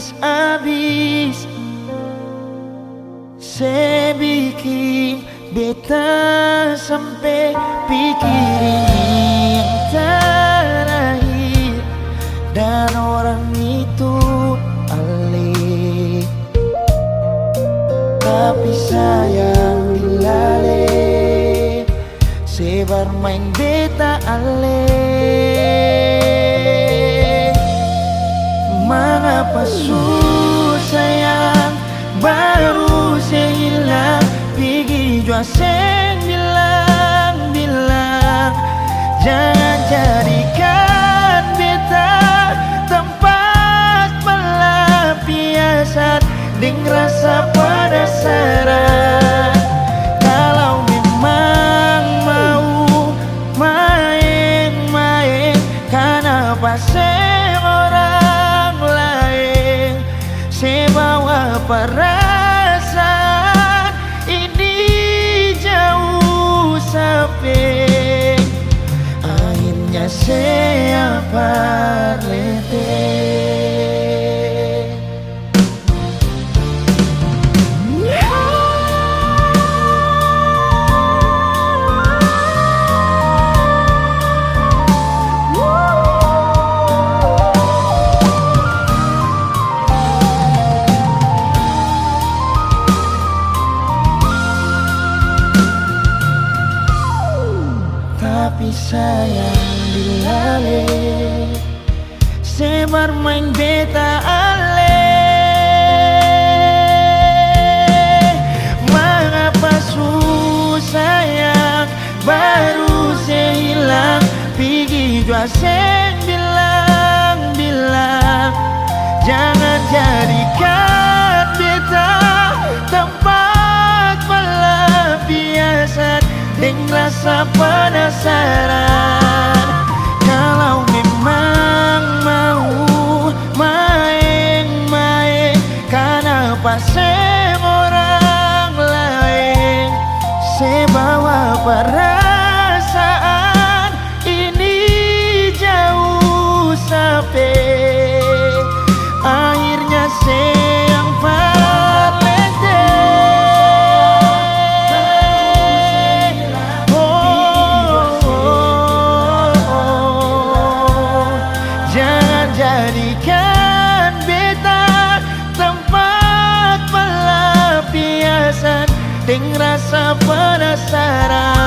abis-abis. Saya bikin beta sampai pikirin yang terakhir, dan orang itu alih. Tapi sayang dilale, sebar main beta alih. Mengapa susah yang baru saya hilang, pergi jua saya bilang jangan jadikan beta tempat pelampiasan dengan rasa penasaran. Kalau memang mau main-main, kenapa saya orang lain? Saya bawa perasaan ini jauh sampai akhirnya saya parlete. Tapi sayang dilale, sebar main beta ale. Mengapa susah yang baru saya hilang, pergi jua saya bilang jangan jadikan beta tempat pelampiasan dengan rasa penasaran. Kalau memang mau main-main, kenapa saya orang lain? Saya bawa perasaan ini jauh sampai akhirnya saya yang parlete. Jadikan beta tempat pelampiasan dengan rasa penasaran.